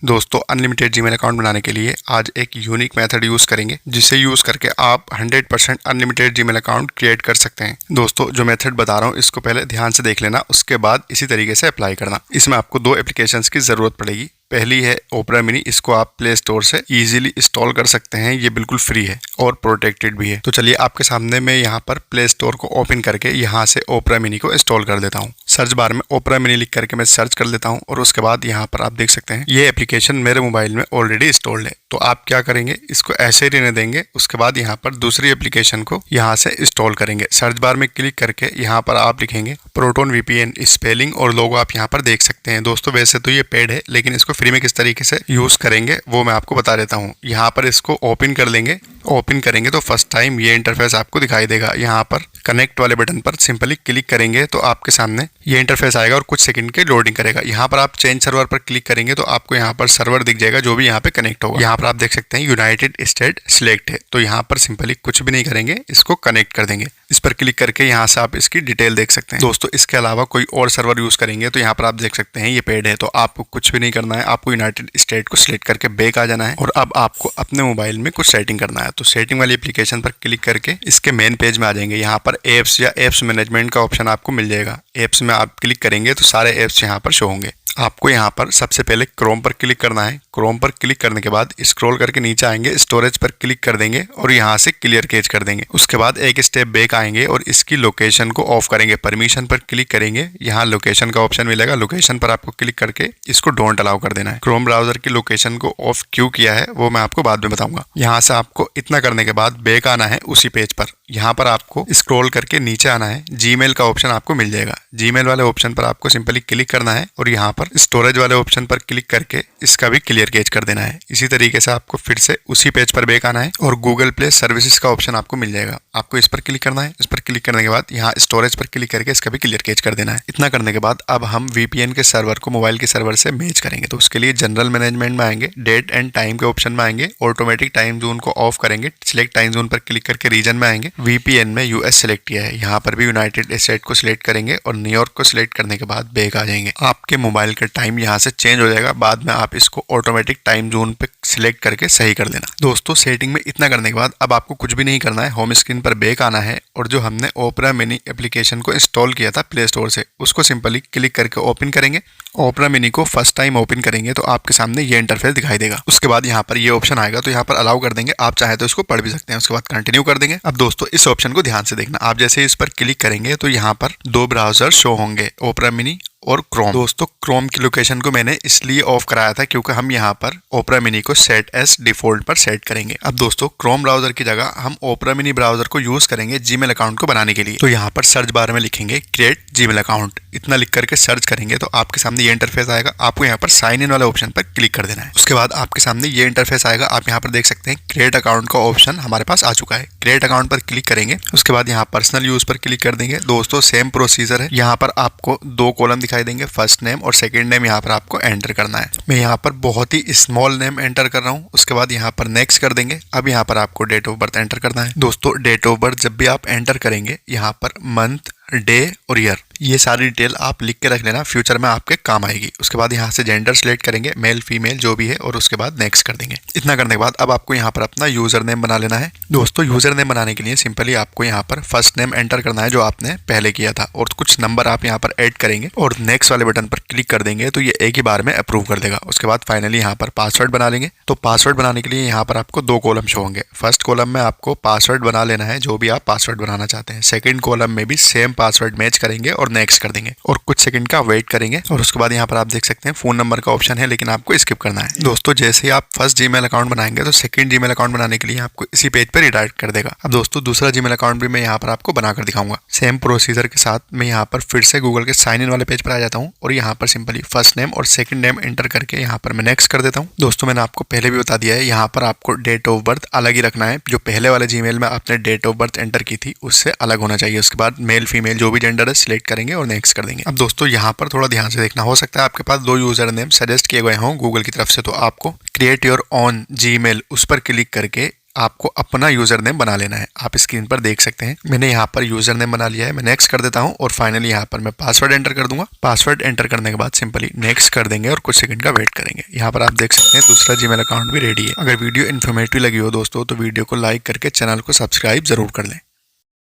दोस्तों unlimited Gmail account बनाने के लिए आज एक यूनिक मेथड यूज़ करेंगे जिसे यूज़ करके आप 100% अनलिमिटेड जीमेल अकाउंट क्रिएट कर सकते हैं। दोस्तों जो मेथड बता रहा हूँ इसको पहले ध्यान से देख लेना, उसके बाद इसी तरीके से अप्लाई करना। इसमें आपको दो एप्लीकेशंस की ज़रूरत पड़ेगी। पहली है ओपरा मिनी, इसको आप प्ले स्टोर से इजीली इंस्टॉल कर सकते हैं। ये बिल्कुल फ्री है और प्रोटेक्टेड भी है। तो चलिए आपके सामने मैं यहाँ पर प्ले स्टोर को ओपन करके यहाँ से ओपरा मिनी को इंस्टॉल कर देता हूँ। सर्च बार में ओपरा मिनी लिख करके मैं सर्च कर लेता हूँ और उसके बाद यहाँ पर आप देख सकते हैं ये एप्लीकेशन मेरे मोबाइल में ऑलरेडी इंस्टॉल्ड है। तो आप क्या करेंगे, इसको ऐसे ही रहने देंगे। उसके बाद यहाँ पर दूसरी एप्लीकेशन को यहाँ से इंस्टॉल करेंगे। सर्च बार में क्लिक करके यहाँ पर आप लिखेंगे प्रोटोन वीपीएन, स्पेलिंग और लोगो आप यहाँ पर देख सकते हैं। दोस्तों वैसे तो ये पेड है, लेकिन इसको फ्री में किस तरीके से यूज करेंगे वो मैं आपको बता देता हूँ। यहाँ पर इसको ओपन कर लेंगे। ओपन करेंगे तो फर्स्ट टाइम ये इंटरफेस आपको दिखाई देगा। यहाँ पर कनेक्ट वाले बटन पर सिंपली क्लिक करेंगे तो आपके सामने ये इंटरफेस आएगा और कुछ सेकंड के लोडिंग करेगा। यहाँ पर आप चेंज सर्वर पर क्लिक करेंगे तो आपको यहाँ पर सर्वर दिख जाएगा जो भी यहाँ पे कनेक्ट होगा। यहाँ पर आप देख सकते हैं यूनाइटेड स्टेट सिलेक्ट है, तो यहाँ पर सिंपली कुछ भी नहीं करेंगे, इसको कनेक्ट कर देंगे। इस पर क्लिक करके यहाँ से आप इसकी डिटेल देख सकते हैं। दोस्तों इसके अलावा कोई और सर्वर यूज करेंगे तो यहाँ पर आप देख सकते हैं ये पेड है, तो आपको कुछ भी नहीं करना है। आपको यूनाइटेड स्टेट को सिलेक्ट करके बैक आ जाना है और अब आपको अपने मोबाइल में कुछ सेटिंग करना है। तो सेटिंग वाली एप्लीकेशन पर क्लिक करके इसके मेन पेज में आ जाएंगे। यहाँ पर एप्स या एप्स मैनेजमेंट का ऑप्शन आपको मिल जाएगा। एप्स में आप क्लिक करेंगे तो सारे एप्स यहाँ पर शो होंगे। आपको यहाँ पर सबसे पहले क्रोम पर क्लिक करना है। क्रोम पर क्लिक करने के बाद स्क्रॉल करके नीचे आएंगे, स्टोरेज पर क्लिक कर देंगे और यहाँ से क्लियर कैच कर देंगे। उसके बाद एक स्टेप बैक आएंगे और इसकी लोकेशन को ऑफ करेंगे। परमिशन पर क्लिक करेंगे, यहाँ लोकेशन का ऑप्शन मिलेगा। लोकेशन पर आपको क्लिक करके इसको डोंट अलाउ कर देना है। क्रोम ब्राउजर की लोकेशन को ऑफ क्यों किया है वो मैं आपको बाद में बताऊंगा। यहाँ से आपको इतना करने के बाद बैक आना है उसी पेज पर। यहाँ पर आपको स्क्रॉल करके नीचे आना है, जीमेल का ऑप्शन आपको मिल जाएगा। जीमेल वाले ऑप्शन पर आपको सिंपली क्लिक करना है और यहाँ पर स्टोरेज वाले ऑप्शन पर क्लिक करके इसका भी क्लियर कैच कर देना है। इसी तरीके से आपको फिर से उसी पेज पर बैक आना है और गूगल प्ले सर्विसेज का ऑप्शन आपको मिल जाएगा। आपको इस पर क्लिक करना है। इस पर क्लिक करने के बाद यहाँ स्टोरेज पर क्लिक करके इसका भी क्लियर कैच कर देना है। इतना करने के बाद अब हम वीपीएन के सर्वर को मोबाइल के सर्वर से मैच करेंगे। तो उसके लिए जनरल मैनेजमेंट में आएंगे, डेट एंड टाइम के ऑप्शन में आएंगे, ऑटोमेटिक टाइम जोन को ऑफ करेंगे। सिलेक्ट टाइम जोन पर क्लिक करके रीजन में आएंगे। वीपीएन में यूएस सिलेक्ट किया है, यहाँ पर भी यूनाइटेड स्टेट को सिलेक्ट करेंगे और न्यूयॉर्क को सिलेक्ट करने के बाद बैक आ जाएंगे। आपके मोबाइल का टाइम यहाँ से चेंज हो जाएगा। बाद में आप इसको ऑटोमेटिक टाइम जोन पे सिलेक्ट करके सही कर देना। दोस्तों सेटिंग में इतना करने के बाद अब आपको कुछ भी नहीं करना है। होम स्क्रीन पर बैक आना है और जो हमने ओपरा मिनी एप्लीकेशन को इंस्टॉल किया था प्ले स्टोर से, उसको सिंपली क्लिक करके ओपन करेंगे। ओपरा मिनी को फर्स्ट टाइम ओपन करेंगे तो आपके सामने ये इंटरफेस दिखाई देगा। उसके बाद यहाँ पर ये ऑप्शन आएगा तो यहाँ पर अलाउ कर देंगे। आप चाहे तो इसको पढ़ भी सकते हैं। उसके बाद कंटिन्यू कर देंगे। अब दोस्तों इस ऑप्शन को ध्यान से देखना। आप जैसे इस पर क्लिक करेंगे तो यहाँ पर दो ब्राउजर शो होंगे, ओपरा मिनी और क्रोम। दोस्तों क्रोम की लोकेशन को मैंने इसलिए ऑफ कराया था क्योंकि हम यहाँ पर ओपरा मिनी को सेट एस डिफॉल्ट पर सेट करेंगे। अब दोस्तों क्रोम ब्राउजर की जगह हम ओपरा मिनी ब्राउजर को यूज करेंगे जीमेल अकाउंट को बनाने के लिए। तो यहाँ पर सर्च बार में लिखेंगे क्रिएट जीमेल अकाउंट। इतना लिख करके सर्च करेंगे तो आपके सामने ये इंटरफेस आएगा। आपको यहाँ पर साइन इन वाले ऑप्शन पर क्लिक कर देना है। उसके बाद आपके सामने ये इंटरफेस आएगा। आप यहाँ पर देख सकते हैं क्रिएट अकाउंट का ऑप्शन हमारे पास आ चुका है। क्रिएट अकाउंट पर क्लिक करेंगे। उसके बाद यहाँ पर्सनल यूज पर क्लिक कर देंगे। दोस्तों सेम प्रोसीजर है। यहाँ पर आपको दो कॉलम दिखाई देंगे, फर्स्ट नेम और सेकंड नेम यहाँ पर आपको एंटर करना है। मैं यहाँ पर बहुत ही स्मॉल नेम एंटर कर रहा हूँ। उसके बाद यहाँ पर नेक्स्ट कर देंगे। अब यहाँ पर आपको डेट ऑफ बर्थ एंटर करना है। दोस्तों डेट ऑफ बर्थ जब भी आप एंटर करेंगे यहाँ पर मंथ, डे और ईयर ये सारी डिटेल आप लिख के रख लेना, फ्यूचर में आपके काम आएगी। उसके बाद यहाँ से जेंडर सिलेक्ट करेंगे, मेल फीमेल जो भी है, और उसके बाद नेक्स्ट कर देंगे। इतना करने के बाद अब आपको यहाँ पर अपना यूजर नेम बना लेना है। दोस्तों यूजर नेम बनाने के लिए सिंपली आपको यहाँ पर फर्स्ट नेम एंटर करना है जो आपने पहले किया था और कुछ नंबर आप यहाँ पर ऐड करेंगे और नेक्स्ट वाले बटन पर क्लिक कर देंगे तो ये एक ही बार में अप्रूव कर देगा। उसके बाद फाइनली यहाँ पर पासवर्ड बना लेंगे। तो पासवर्ड बनाने के लिए यहाँ पर आपको दो कॉलम शो होंगे। फर्स्ट कॉलम में आपको पासवर्ड बना लेना है जो भी आप पासवर्ड बनाना चाहते हैं। सेकेंड कॉलम में भी सेम पासवर्ड मैच करेंगे और नेक्स्ट कर देंगे और कुछ सेकंड का वेट करेंगे। और उसके बाद यहाँ पर आप देख सकते हैं फोन नंबर का ऑप्शन है, लेकिन आपको स्किप करना है। दोस्तों जैसे ही आप फर्स्ट जीमेल अकाउंट बनाएंगे तो सेकंड जीमेल अकाउंट बनाने के लिए आपको इसी पेज पर रिडायरेक्ट कर देगा। अब दोस्तों दूसरा जीमेल अकाउंट भी मैं यहाँ पर आपको बनाकर दिखाऊंगा। सेम प्रोसीजर के साथ मैं यहाँ पर फिर से गूगल के साइन इन वाले पेज पर आ जाता हूँ और यहाँ पर सिंपली फर्स्ट नेम और सेकंड नेम एंटर करके यहाँ पर मैं नेक्स्ट कर देता हूँ। दोस्तों मैंने आपको पहले भी बता दिया है, यहाँ पर आपको डेट ऑफ बर्थ अलग ही रखना है। जो पहले वाले जीमेल में आपने डेट ऑफ बर्थ एंटर की थी उससे अलग होना चाहिए। उसके बाद मेल फीमेल जो भी जेंडर है सिलेक्ट करेंगे और नेक्स्ट कर देंगे। अब दोस्तों यहाँ पर थोड़ा ध्यान से देखना। हो सकता है आपके पास दो यूजर नेम सजेस्ट किए गए हों गूगल की तरफ से, तो आपको क्रिएट योर ओन जीमेल उस पर क्लिक करके आपको अपना यूजर नेम बना लेना है। आप स्क्रीन पर देख सकते हैं मैंने यहाँ पर यूजर नेम बना लिया है। मैं नेक्स्ट कर देता हूँ और फाइनली यहाँ पर मैं पासवर्ड एंटर कर दूंगा। पासवर्ड एंटर करने के बाद सिंपली नेक्स्ट कर देंगे और कुछ सेकंड का वेट करेंगे। यहाँ पर आप देख सकते हैं दूसरा जीमेल अकाउंट भी रेडी है। अगर वीडियो इन्फॉर्मेटिव लगी हो दोस्तों तो वीडियो को लाइक करके चैनल को सब्सक्राइब जरूर कर लें।